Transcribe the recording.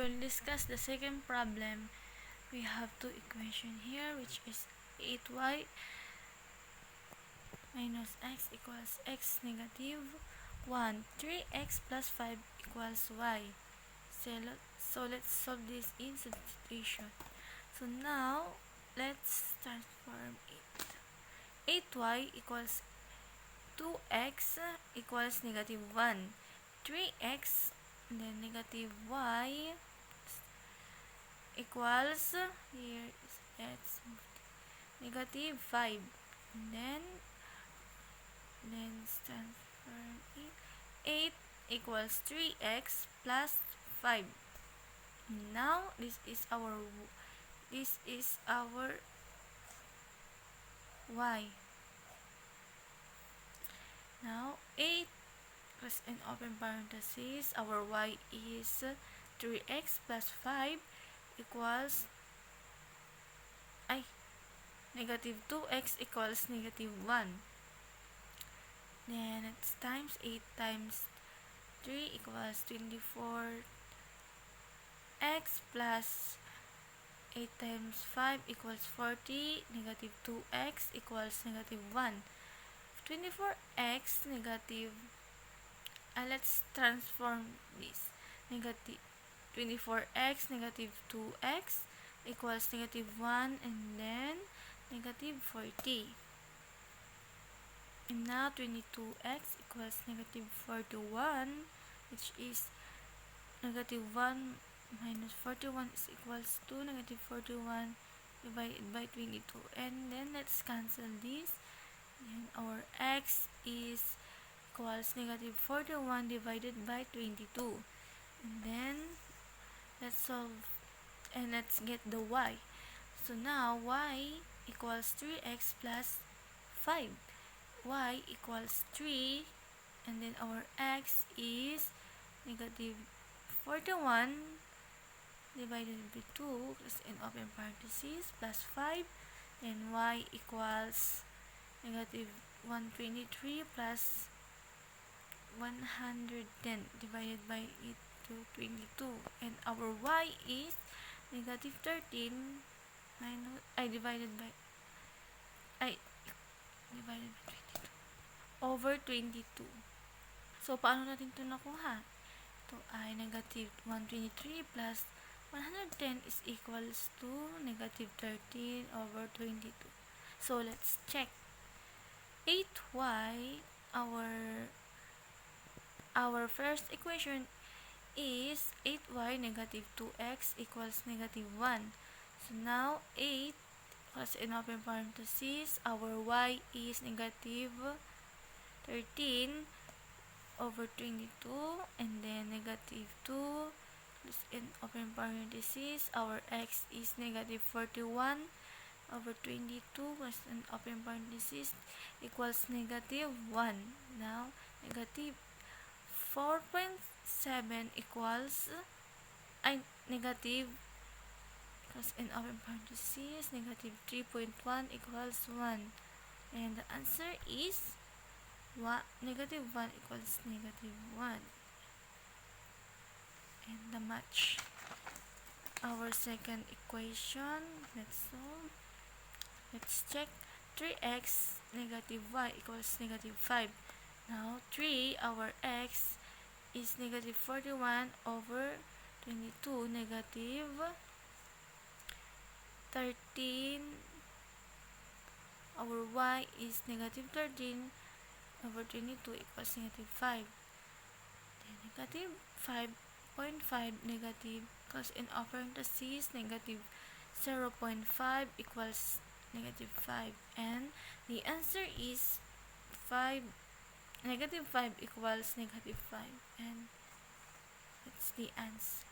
will discuss the second problem. We have two equations here, which is 8y minus x equals x negative 1. 3x plus 5 equals y. So let's solve this in substitution. So now, let's transform it. 8y equals 2x equals negative 1. 3x and then negative y equals, here is x, negative 5. And then transform it. 8 equals 3x plus 5. Now, this is our y. Now, 8 plus in open parenthesis, our y is 3x plus 5 equals negative 2x equals negative 1. Then it's times 8 times 3 equals 24 x plus 8 times 5 equals 40, negative 2x equals negative 1. 24x negative, let's transform this. Negative 24x negative 2x equals negative 1 and then negative 40. And now 22x equals negative 41, which is negative 1 minus 41 is equals to negative 41 divided by 22. And then let's cancel this. And our x is equals negative 41 divided by 22. And then let's solve and let's get the y. So now y equals 3x plus 5. Y equals 3, and then our x is negative 41 divided by 2 plus in open parenthesis plus 5, and y equals negative 123 plus 110 divided by 8 to 22, and our y is negative 13 minus divided by 22 over 22. So, paano natin ito nakuha? Ito ay negative 123 plus 110 is equals to negative 13 over 22. So, let's check. 8y, our first equation is 8y negative 2x equals negative 1. So, now 8 plus in open parenthesis, our y is negative 13 over 22, and then negative 2 plus in open parenthesis, our x is negative 41 over 22 plus in open parenthesis equals negative 1. Now, negative 4.7 equals negative plus in open parenthesis, negative 3.1 equals 1. And the answer is negative 1 equals negative 1. And the match. Our second equation, let's solve. Let's check. 3x negative y equals negative 5. Now, 3, our x is negative 41 over 22, negative 13. Our y is negative 13 over 22 equals negative 5. Then negative 5.5 negative because in parentheses negative 0.5 equals negative 5. And the answer is negative 5 equals negative 5. And that's the answer.